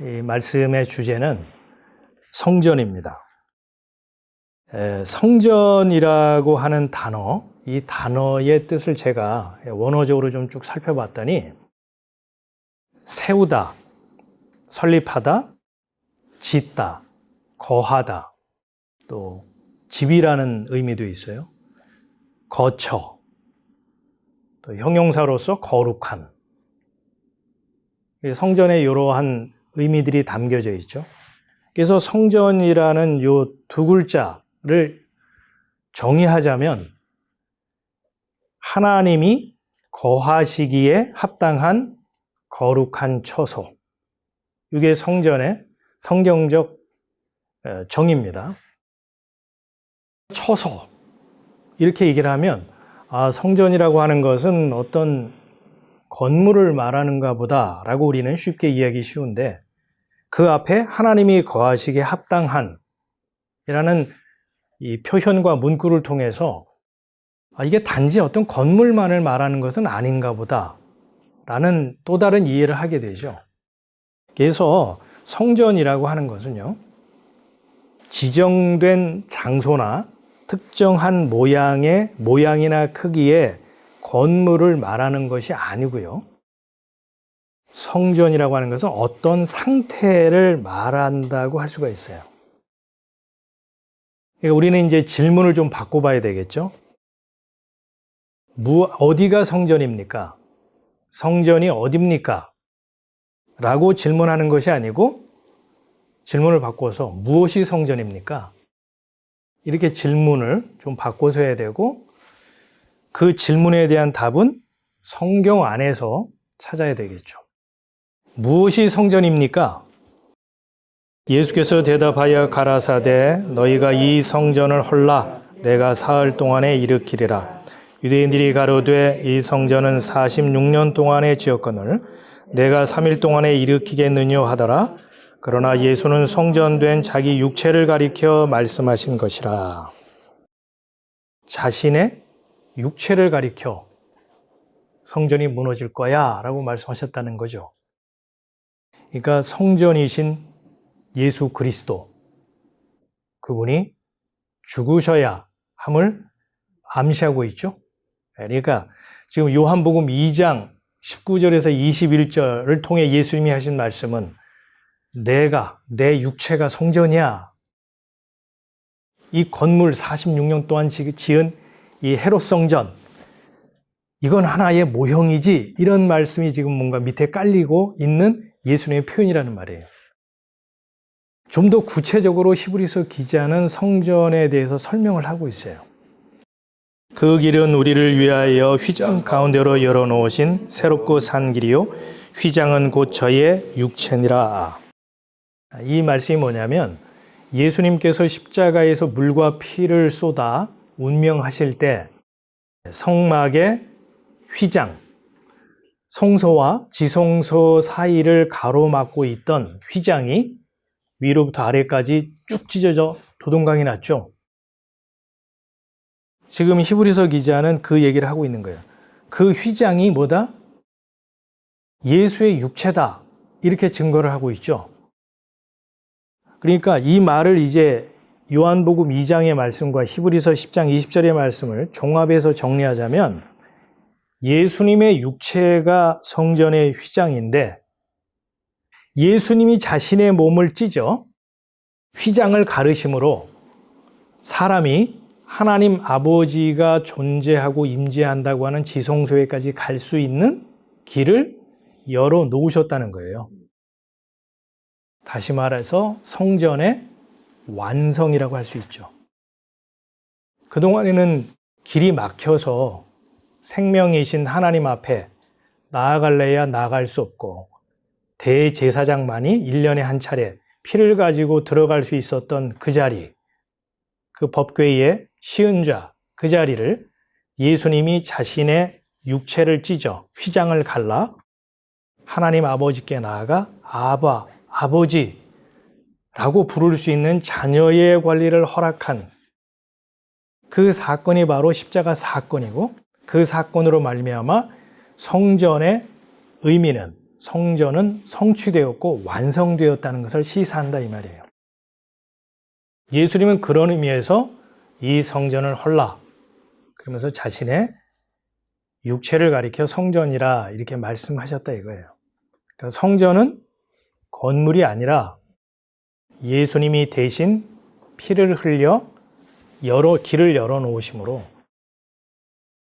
이 말씀의 주제는 성전입니다. 성전이라고 하는 단어, 이 단어의 뜻을 제가 원어적으로 좀 쭉 살펴봤더니 세우다, 설립하다, 짓다, 거하다, 또 집이라는 의미도 있어요. 거처, 또 형용사로서 거룩한. 성전에 이러한 의미들이 담겨져 있죠. 그래서 성전이라는 요 두 글자를 정의하자면 하나님이 거하시기에 합당한 거룩한 처소. 이게 성전의 성경적 정의입니다. 처소. 이렇게 얘기를 하면 성전이라고 하는 것은 어떤 건물을 말하는가 보다라고 우리는 쉽게 이해하기 쉬운데 그 앞에 하나님이 거하시기에 합당한 이라는 이 표현과 문구를 통해서 이게 단지 어떤 건물만을 말하는 것은 아닌가 보다라는 또 다른 이해를 하게 되죠. 그래서 성전이라고 하는 것은요, 지정된 장소나 특정한 모양이나 크기의 건물을 말하는 것이 아니고요. 성전이라고 하는 것은 어떤 상태를 말한다고 할 수가 있어요. 그러니까 우리는 이제 질문을 좀 바꿔봐야 되겠죠. 어디가 성전입니까? 성전이 어딥니까? 라고 질문하는 것이 아니고 질문을 바꿔서 무엇이 성전입니까? 이렇게 질문을 좀 바꿔서 해야 되고 그 질문에 대한 답은 성경 안에서 찾아야 되겠죠. 무엇이 성전입니까? 예수께서 대답하여 가라사대 너희가 이 성전을 헐라 내가 사흘 동안에 일으키리라. 유대인들이 가로되 이 성전은 46년 동안에 지었거늘 내가 3일 동안에 일으키겠느냐 하더라. 그러나 예수는 성전된 자기 육체를 가리켜 말씀하신 것이라. 자신의 육체를 가리켜 성전이 무너질 거야 라고 말씀하셨다는 거죠. 그러니까 성전이신 예수 그리스도, 그분이 죽으셔야 함을 암시하고 있죠. 그러니까 지금 요한복음 2장 19절에서 21절을 통해 예수님이 하신 말씀은 내 육체가 성전이야. 이 건물 46년 동안 지은 이 헤롯 성전, 이건 하나의 모형이지, 이런 말씀이 지금 뭔가 밑에 깔리고 있는 예수님의 표현이라는 말이에요. 좀 더 구체적으로 히브리서 기자는 성전에 대해서 설명을 하고 있어요. 그 길은 우리를 위하여 휘장 가운데로 열어놓으신 새롭고 산 길이요 휘장은 곧 저의 육체니라. 이 말씀이 뭐냐면 예수님께서 십자가에서 물과 피를 쏟아 운명하실 때 성막의 휘장, 성소와 지성소 사이를 가로막고 있던 휘장이 위로부터 아래까지 쭉 찢어져 도동강이 났죠. 지금 히브리서 기자는 그 얘기를 하고 있는 거예요. 그 휘장이 뭐다? 예수의 육체다. 이렇게 증거를 하고 있죠. 그러니까 이 말을 이제 요한복음 2장의 말씀과 히브리서 10장 20절의 말씀을 종합해서 정리하자면 예수님의 육체가 성전의 휘장인데 예수님이 자신의 몸을 찢어 휘장을 가르심으로 사람이 하나님 아버지가 존재하고 임재한다고 하는 지성소에까지 갈 수 있는 길을 열어놓으셨다는 거예요. 다시 말해서 성전의 완성이라고 할 수 있죠. 그동안에는 길이 막혀서 생명이신 하나님 앞에 나아갈래야 나아갈 수 없고 대제사장만이 1년에 한 차례 피를 가지고 들어갈 수 있었던 그 자리, 그 법궤의 시은자 그 자리를 예수님이 자신의 육체를 찢어 휘장을 갈라 하나님 아버지께 나아가 아바, 아버지라고 부를 수 있는 자녀의 관리를 허락한 그 사건이 바로 십자가 사건이고 그 사건으로 말미암아 성전의 의미는 성전은 성취되었고 완성되었다는 것을 시사한다 이 말이에요. 예수님은 그런 의미에서 이 성전을 헐라 그러면서 자신의 육체를 가리켜 성전이라 이렇게 말씀하셨다 이거예요. 그러니까 성전은 건물이 아니라 예수님이 대신 피를 흘려 길을 열어 놓으심으로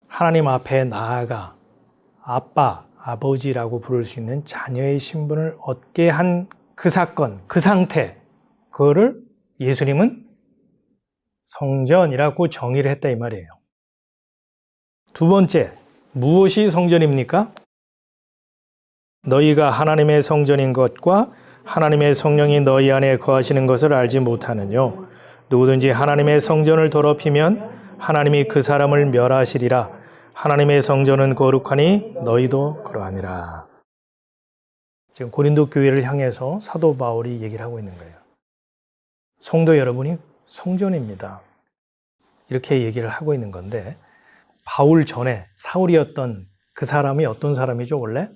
하나님 앞에 나아가 아빠, 아버지라고 부를 수 있는 자녀의 신분을 얻게 한 그 사건, 그 상태, 그거를 예수님은 성전이라고 정의를 했다 이 말이에요. 두 번째, 무엇이 성전입니까? 너희가 하나님의 성전인 것과 하나님의 성령이 너희 안에 거하시는 것을 알지 못하느뇨. 누구든지 하나님의 성전을 더럽히면 하나님이 그 사람을 멸하시리라. 하나님의 성전은 거룩하니 너희도 그러하니라. 지금 고린도 교회를 향해서 사도 바울이 얘기를 하고 있는 거예요. 성도 여러분이 성전입니다. 이렇게 얘기를 하고 있는 건데 바울 전에 사울이었던 그 사람이 어떤 사람이죠 원래?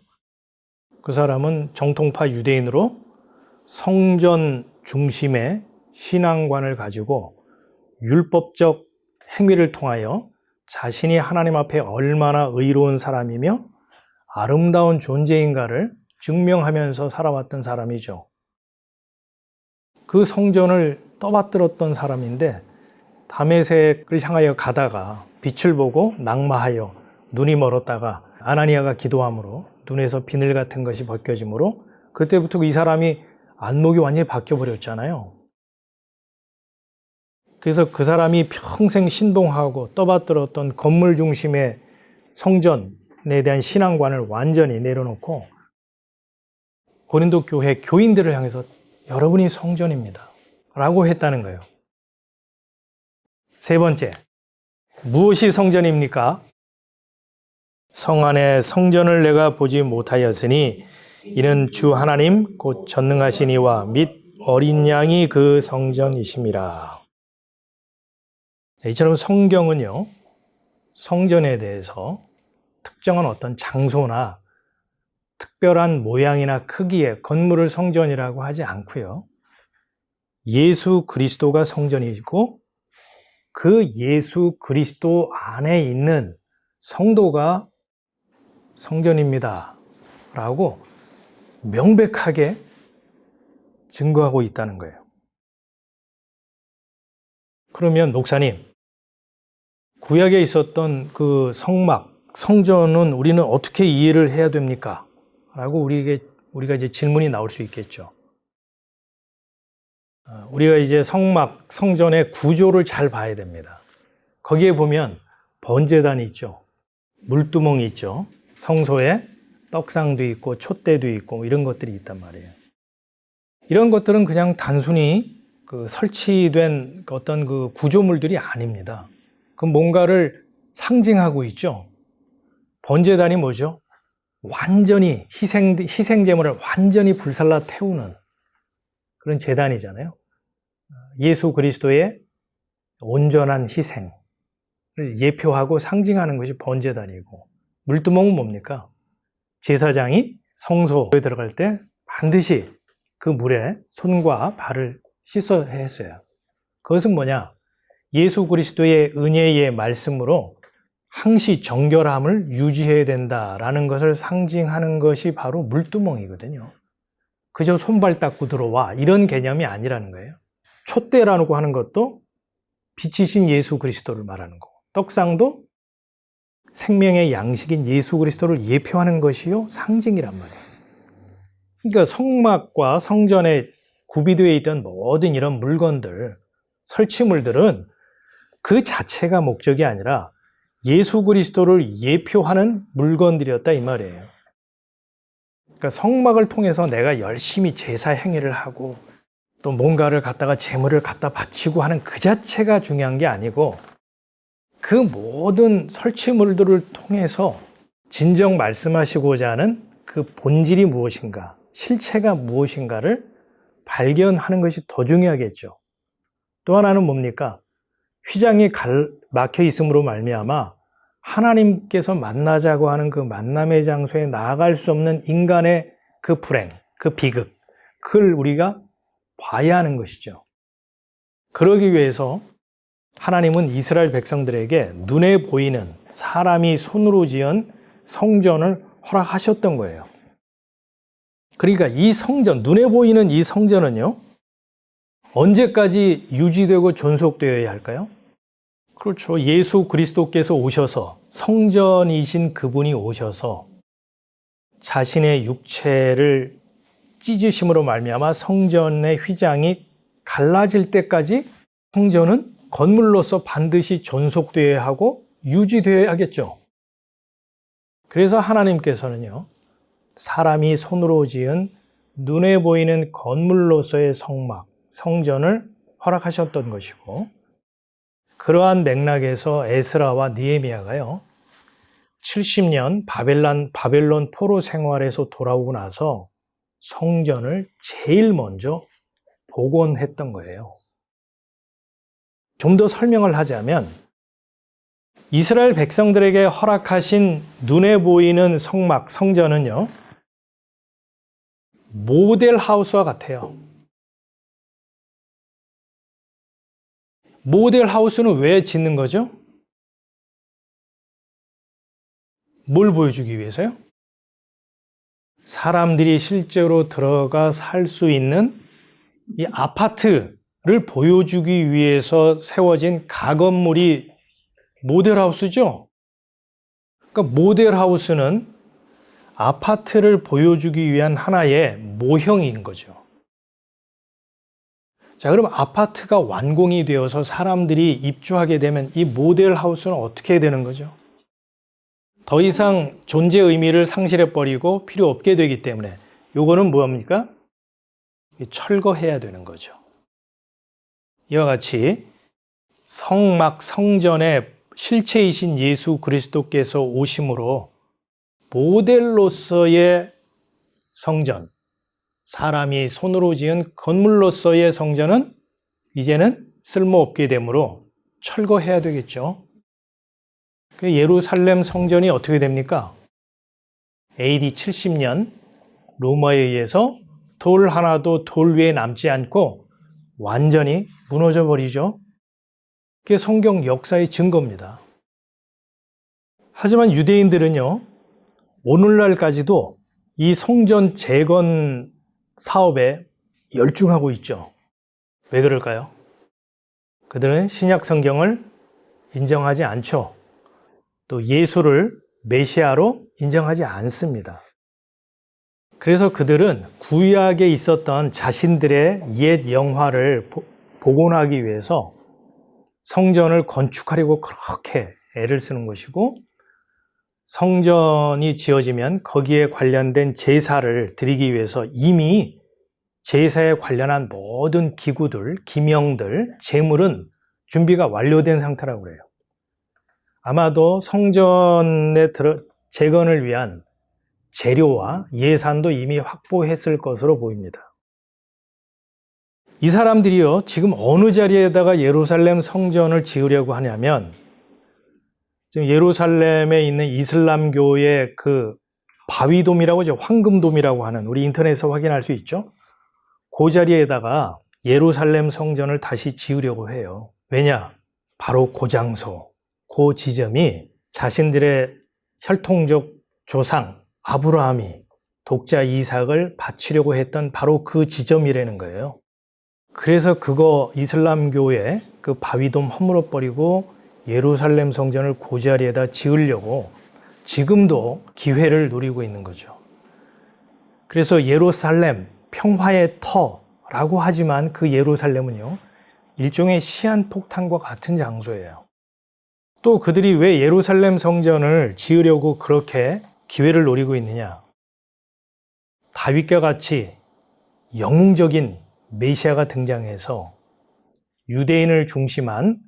그 사람은 정통파 유대인으로 성전 중심의 신앙관을 가지고 율법적 행위를 통하여 자신이 하나님 앞에 얼마나 의로운 사람이며 아름다운 존재인가를 증명하면서 살아왔던 사람이죠. 그 성전을 떠받들었던 사람인데 다메섹을 향하여 가다가 빛을 보고 낙마하여 눈이 멀었다가 아나니아가 기도함으로 눈에서 비늘 같은 것이 벗겨지므로 그때부터 이 사람이 안목이 완전히 바뀌어버렸잖아요. 그래서 그 사람이 평생 신봉하고 떠받들었던 건물 중심의 성전에 대한 신앙관을 완전히 내려놓고 고린도 교회 교인들을 향해서 여러분이 성전입니다 라고 했다는 거예요. 세 번째, 무엇이 성전입니까? 성 안에 성전을 내가 보지 못하였으니 이는 주 하나님 곧 전능하신 이와 및 어린 양이 그 성전이심이라. 이처럼 성경은요, 성전에 대해서 특정한 어떤 장소나 특별한 모양이나 크기의 건물을 성전이라고 하지 않고요. 예수 그리스도가 성전이고 그 예수 그리스도 안에 있는 성도가 성전입니다 라고 명백하게 증거하고 있다는 거예요. 그러면 목사님, 구약에 있었던 그 성막, 성전은 우리는 어떻게 이해를 해야 됩니까? 라고 우리가 이제 질문이 나올 수 있겠죠. 우리가 이제 성막, 성전의 구조를 잘 봐야 됩니다. 거기에 보면 번제단이 있죠. 물두멍이 있죠. 성소에 떡상도 있고 촛대도 있고 이런 것들이 있단 말이에요. 이런 것들은 그냥 단순히 그 설치된 어떤 그 구조물들이 아닙니다. 그 뭔가를 상징하고 있죠. 번제단이 뭐죠? 완전히 희생제물을 완전히 불살라 태우는 그런 제단이잖아요. 예수 그리스도의 온전한 희생을 예표하고 상징하는 것이 번제단이고, 물두멍은 뭡니까? 제사장이 성소에 들어갈 때 반드시 그 물에 손과 발을 씻어야 했어요. 그것은 뭐냐? 예수 그리스도의 은혜의 말씀으로 항시 정결함을 유지해야 된다라는 것을 상징하는 것이 바로 물두멍이거든요. 그저 손발 닦고 들어와 이런 개념이 아니라는 거예요. 촛대라고 하는 것도 빛이신 예수 그리스도를 말하는 거고, 떡상도 생명의 양식인 예수 그리스도를 예표하는 것이요 상징이란 말이에요. 그러니까 성막과 성전에 구비되어 있던 모든 이런 물건들, 설치물들은 그 자체가 목적이 아니라 예수 그리스도를 예표하는 물건들이었다 이 말이에요. 그러니까 성막을 통해서 내가 열심히 제사 행위를 하고 또 뭔가를 갖다가 제물을 갖다 바치고 하는 그 자체가 중요한 게 아니고, 그 모든 설치물들을 통해서 진정 말씀하시고자 하는 그 본질이 무엇인가, 실체가 무엇인가를 발견하는 것이 더 중요하겠죠. 또 하나는 뭡니까? 휘장이 막혀 있음으로 말미암아 하나님께서 만나자고 하는 그 만남의 장소에 나아갈 수 없는 인간의 그 불행, 그 비극, 그걸 우리가 봐야 하는 것이죠. 그러기 위해서 하나님은 이스라엘 백성들에게 눈에 보이는 사람이 손으로 지은 성전을 허락하셨던 거예요. 그러니까 이 성전, 눈에 보이는 이 성전은요, 언제까지 유지되고 존속되어야 할까요? 그렇죠. 예수 그리스도께서 오셔서, 성전이신 그분이 오셔서 자신의 육체를 찢으심으로 말미암아 성전의 휘장이 갈라질 때까지 성전은 건물로서 반드시 존속되어야 하고 유지되어야 하겠죠. 그래서 하나님께서는요, 사람이 손으로 지은 눈에 보이는 건물로서의 성막, 성전을 허락하셨던 것이고, 그러한 맥락에서 에스라와 느헤미야가요, 70년 바벨론 포로 생활에서 돌아오고 나서 성전을 제일 먼저 복원했던 거예요. 좀 더 설명을 하자면 이스라엘 백성들에게 허락하신 눈에 보이는 성막, 성전은요, 모델 하우스와 같아요. 모델 하우스는 왜 짓는 거죠? 뭘 보여주기 위해서요? 사람들이 실제로 들어가 살 수 있는 이 아파트를 보여주기 위해서 세워진 가건물이 모델하우스죠? 그러니까 모델하우스는 아파트를 보여주기 위한 하나의 모형인 거죠. 자, 그럼 아파트가 완공이 되어서 사람들이 입주하게 되면 이 모델하우스는 어떻게 되는 거죠? 더 이상 존재 의미를 상실해버리고 필요 없게 되기 때문에 요거는 뭐합니까? 철거해야 되는 거죠. 이와 같이 성막, 성전의 실체이신 예수 그리스도께서 오심으로 모델로서의 성전, 사람이 손으로 지은 건물로서의 성전은 이제는 쓸모없게 되므로 철거해야 되겠죠. 예루살렘 성전이 어떻게 됩니까? AD 70년 로마에 의해서 돌 하나도 돌 위에 남지 않고 완전히 무너져 버리죠. 그게 성경 역사의 증거입니다. 하지만 유대인들은요, 오늘날까지도 이 성전 재건 사업에 열중하고 있죠. 왜 그럴까요? 그들은 신약 성경을 인정하지 않죠. 또 예수를 메시아로 인정하지 않습니다. 그래서 그들은 구약에 있었던 자신들의 옛 영화를 복원하기 위해서 성전을 건축하려고 그렇게 애를 쓰는 것이고, 성전이 지어지면 거기에 관련된 제사를 드리기 위해서 이미 제사에 관련한 모든 기구들, 기명들, 제물은 준비가 완료된 상태라고 그래요. 아마도 성전의 재건을 위한 재료와 예산도 이미 확보했을 것으로 보입니다. 이 사람들이요, 지금 어느 자리에다가 예루살렘 성전을 지으려고 하냐면, 지금 예루살렘에 있는 이슬람교의 그 바위돔이라고 하죠. 황금돔이라고 하는, 우리 인터넷에서 확인할 수 있죠. 그 자리에다가 예루살렘 성전을 다시 지으려고 해요. 왜냐? 바로 그 장소, 그 지점이 자신들의 혈통적 조상 아브라함이 독자 이삭을 바치려고 했던 바로 그 지점이라는 거예요. 그래서 그거 이슬람교의 그 바위돔 허물어 버리고 예루살렘 성전을 그 자리에다 지으려고 지금도 기회를 노리고 있는 거죠. 그래서 예루살렘, 평화의 터라고 하지만 그 예루살렘은요, 일종의 시한폭탄과 같은 장소예요. 또 그들이 왜 예루살렘 성전을 지으려고 그렇게 기회를 노리고 있느냐? 다윗과 같이 영웅적인 메시아가 등장해서 유대인을 중심한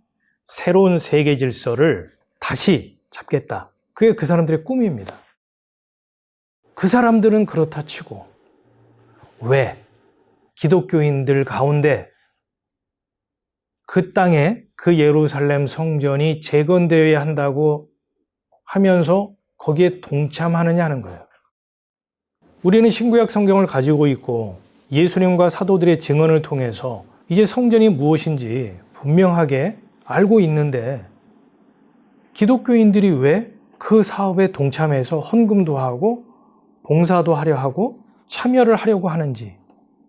새로운 세계 질서를 다시 잡겠다. 그게 그 사람들의 꿈입니다. 그 사람들은 그렇다 치고, 왜 기독교인들 가운데 그 땅에 그 예루살렘 성전이 재건되어야 한다고 하면서 거기에 동참하느냐 하는 거예요. 우리는 신구약 성경을 가지고 있고 예수님과 사도들의 증언을 통해서 이제 성전이 무엇인지 분명하게 알고 있는데 기독교인들이 왜 그 사업에 동참해서 헌금도 하고 봉사도 하려 하고 참여를 하려고 하는지,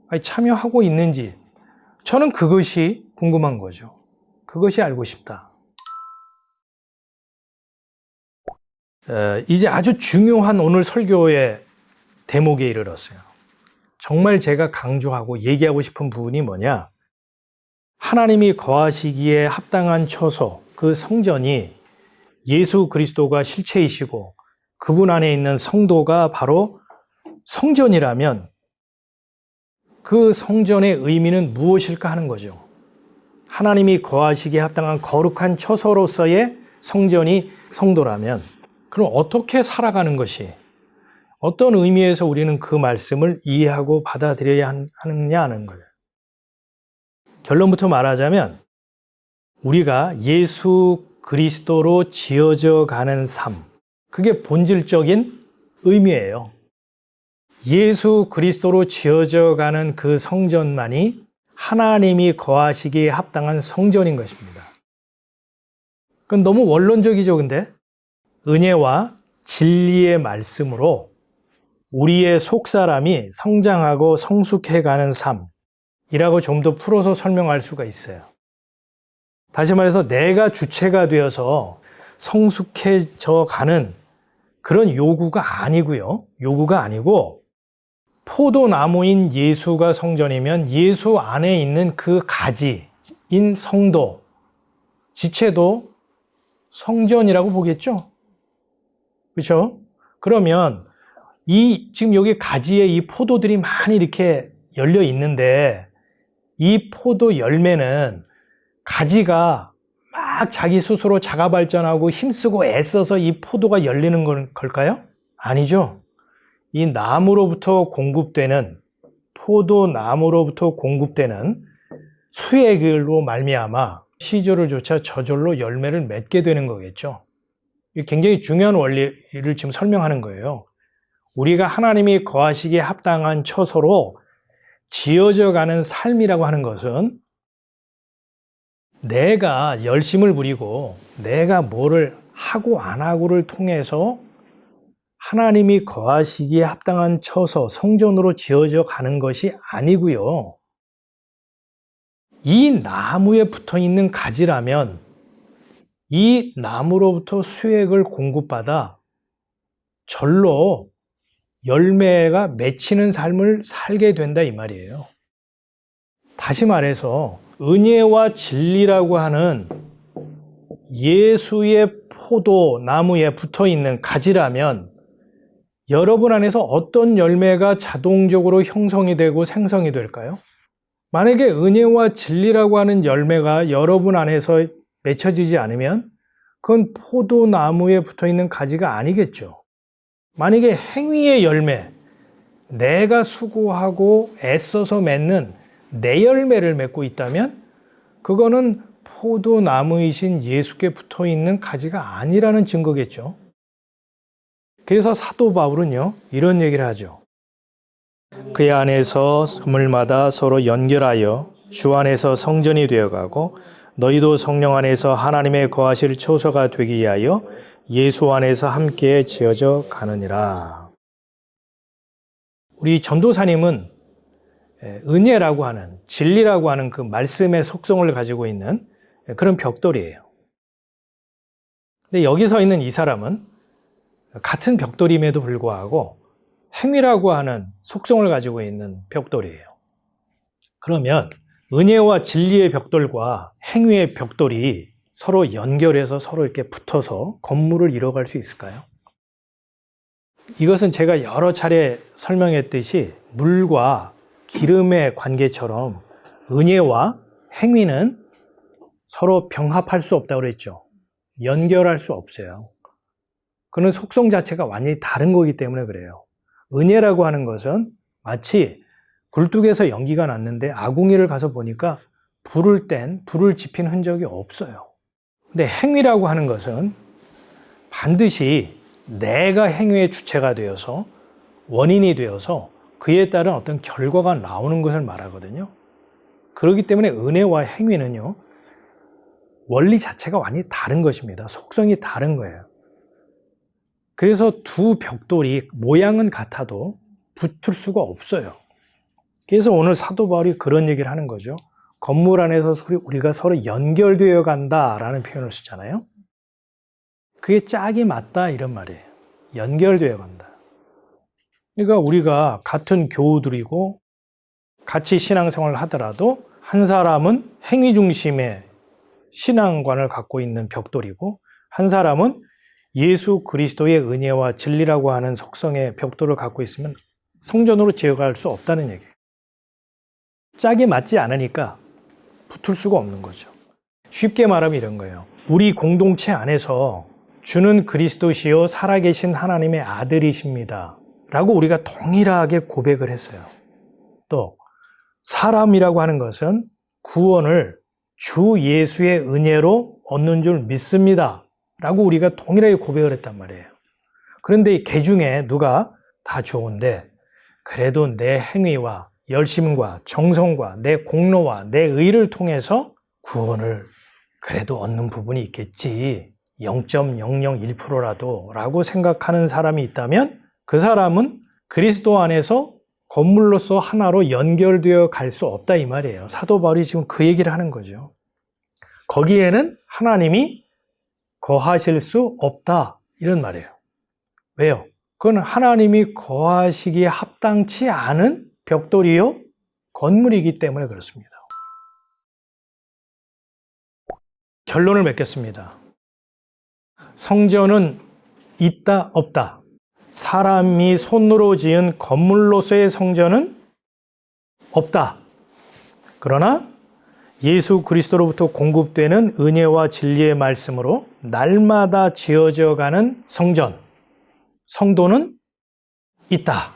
아니 참여하고 있는지 저는 그것이 궁금한 거죠. 그것이 알고 싶다. 이제 아주 중요한 오늘 설교의 대목에 이르렀어요. 정말 제가 강조하고 얘기하고 싶은 부분이 뭐냐? 하나님이 거하시기에 합당한 처소, 그 성전이 예수 그리스도가 실체이시고 그분 안에 있는 성도가 바로 성전이라면 그 성전의 의미는 무엇일까 하는 거죠. 하나님이 거하시기에 합당한 거룩한 처소로서의 성전이 성도라면 그럼 어떻게 살아가는 것이, 어떤 의미에서 우리는 그 말씀을 이해하고 받아들여야 하느냐 하는 거예요. 결론부터 말하자면 우리가 예수 그리스도로 지어져 가는 삶, 그게 본질적인 의미예요. 예수 그리스도로 지어져 가는 그 성전만이 하나님이 거하시기에 합당한 성전인 것입니다. 그건 너무 원론적이죠, 근데? 은혜와 진리의 말씀으로 우리의 속사람이 성장하고 성숙해가는 삶이라고 좀 더 풀어서 설명할 수가 있어요. 다시 말해서 내가 주체가 되어서 성숙해져 가는 그런 요구가 아니고요. 요구가 아니고 포도나무인 예수가 성전이면 예수 안에 있는 그 가지인 성도, 지체도 성전이라고 보겠죠? 그렇죠? 그러면 지금 여기 가지에 이 포도들이 많이 이렇게 열려 있는데 이 포도 열매는 가지가 막 자기 스스로 자가 발전하고 힘쓰고 애써서 이 포도가 열리는 걸까요? 아니죠. 이 나무로부터 공급되는, 포도나무로부터 공급되는 수액으로 말미암아 시절을 조차 저절로 열매를 맺게 되는 거겠죠. 이 굉장히 중요한 원리를 지금 설명하는 거예요. 우리가 하나님이 거하시기에 합당한 처소로 지어져 가는 삶이라고 하는 것은 내가 열심을 부리고 내가 뭐를 하고 안 하고를 통해서 하나님이 거하시기에 합당한 처소, 성전으로 지어져 가는 것이 아니고요. 이 나무에 붙어 있는 가지라면 이 나무로부터 수액을 공급받아 절로 열매가 맺히는 삶을 살게 된다 이 말이에요. 다시 말해서 은혜와 진리라고 하는 예수의 포도나무에 붙어 있는 가지라면 여러분 안에서 어떤 열매가 자동적으로 형성이 되고 생성이 될까요? 만약에 은혜와 진리라고 하는 열매가 여러분 안에서 맺혀지지 않으면 그건 포도나무에 붙어 있는 가지가 아니겠죠. 만약에 행위의 열매, 내가 수고하고 애써서 맺는 내 열매를 맺고 있다면 그거는 포도나무이신 예수께 붙어 있는 가지가 아니라는 증거겠죠. 그래서 사도 바울은요, 이런 얘기를 하죠. 그의 안에서 선물마다 서로 연결하여 주 안에서 성전이 되어가고 너희도 성령 안에서 하나님의 거하실 처소가 되기 위하여 예수 안에서 함께 지어져 가느니라. 우리 전도사님은 은혜라고 하는, 진리라고 하는 그 말씀의 속성을 가지고 있는 그런 벽돌이에요. 근데 여기 서 있는 이 사람은 같은 벽돌임에도 불구하고 행위라고 하는 속성을 가지고 있는 벽돌이에요. 그러면 은혜와 진리의 벽돌과 행위의 벽돌이 서로 연결해서 서로 이렇게 붙어서 건물을 이뤄갈 수 있을까요? 이것은 제가 여러 차례 설명했듯이 물과 기름의 관계처럼 은혜와 행위는 서로 병합할 수 없다고 그랬죠. 연결할 수 없어요. 그는 속성 자체가 완전히 다른 거기 때문에 그래요. 은혜라고 하는 것은 마치 굴뚝에서 연기가 났는데 아궁이를 가서 보니까 불을 지핀 흔적이 없어요. 근데 행위라고 하는 것은 반드시 내가 행위의 주체가 되어서 원인이 되어서 그에 따른 어떤 결과가 나오는 것을 말하거든요. 그렇기 때문에 은혜와 행위는요, 원리 자체가 완전히 다른 것입니다. 속성이 다른 거예요. 그래서 두 벽돌이 모양은 같아도 붙을 수가 없어요. 그래서 오늘 사도 바울이 그런 얘기를 하는 거죠. 건물 안에서 우리가 서로 연결되어 간다라는 표현을 쓰잖아요. 그게 짝이 맞다 이런 말이에요. 연결되어 간다. 그러니까 우리가 같은 교우들이고 같이 신앙생활을 하더라도 한 사람은 행위 중심의 신앙관을 갖고 있는 벽돌이고 한 사람은 예수 그리스도의 은혜와 진리라고 하는 속성의 벽돌을 갖고 있으면 성전으로 지어갈 수 없다는 얘기예요. 짝이 맞지 않으니까 붙을 수가 없는 거죠. 쉽게 말하면 이런 거예요. 우리 공동체 안에서 주는 그리스도시요 살아계신 하나님의 아들이십니다 라고 우리가 동일하게 고백을 했어요. 또 사람이라고 하는 것은 구원을 주 예수의 은혜로 얻는 줄 믿습니다 라고 우리가 동일하게 고백을 했단 말이에요. 그런데 개 중에 누가 다 좋은데 그래도 내 행위와 열심과 정성과 내 공로와 내 의를 통해서 구원을 그래도 얻는 부분이 있겠지. 0.001%라도 라고 생각하는 사람이 있다면 그 사람은 그리스도 안에서 건물로서 하나로 연결되어 갈 수 없다 이 말이에요. 사도 바울이 지금 그 얘기를 하는 거죠. 거기에는 하나님이 거하실 수 없다 이런 말이에요. 왜요? 그건 하나님이 거하시기에 합당치 않은 벽돌이요 건물이기 때문에 그렇습니다. 결론을 맺겠습니다. 성전은 있다 없다. 사람이 손으로 지은 건물로서의 성전은 없다. 그러나 예수 그리스도로부터 공급되는 은혜와 진리의 말씀으로 날마다 지어져 가는 성전, 성도는 있다.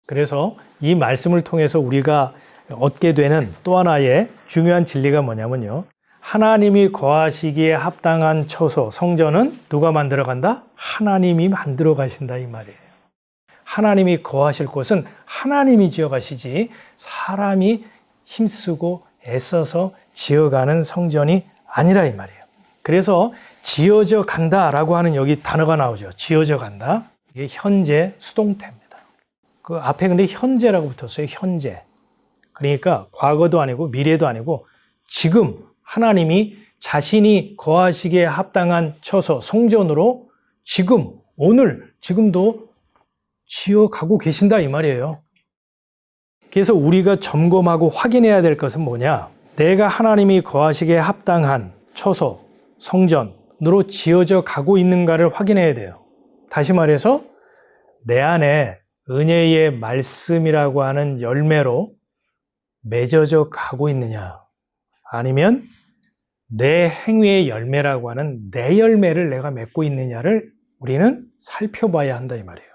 그래서 이 말씀을 통해서 우리가 얻게 되는 또 하나의 중요한 진리가 뭐냐면요. 하나님이 거하시기에 합당한 처소, 성전은 누가 만들어 간다? 하나님이 만들어 가신다 이 말이에요. 하나님이 거하실 곳은 하나님이 지어 가시지 사람이 힘쓰고 애써서 지어가는 성전이 아니라 이 말이에요. 그래서 지어져 간다라고 하는 여기 단어가 나오죠. 지어져 간다. 이게 현재 수동태입니다. 그 앞에 근데 현재라고 붙었어요. 현재. 그러니까 과거도 아니고 미래도 아니고 지금 하나님이 자신이 거하시기에 합당한 처소, 성전으로 지금, 오늘, 지금도 지어가고 계신다 이 말이에요. 그래서 우리가 점검하고 확인해야 될 것은 뭐냐? 내가 하나님이 거하시기에 합당한 처소, 성전으로 지어져 가고 있는가를 확인해야 돼요. 다시 말해서 내 안에 은혜의 말씀이라고 하는 열매로 맺어져 가고 있느냐? 아니면 내 행위의 열매라고 하는 내 열매를 내가 맺고 있느냐를 우리는 살펴봐야 한다 이 말이에요.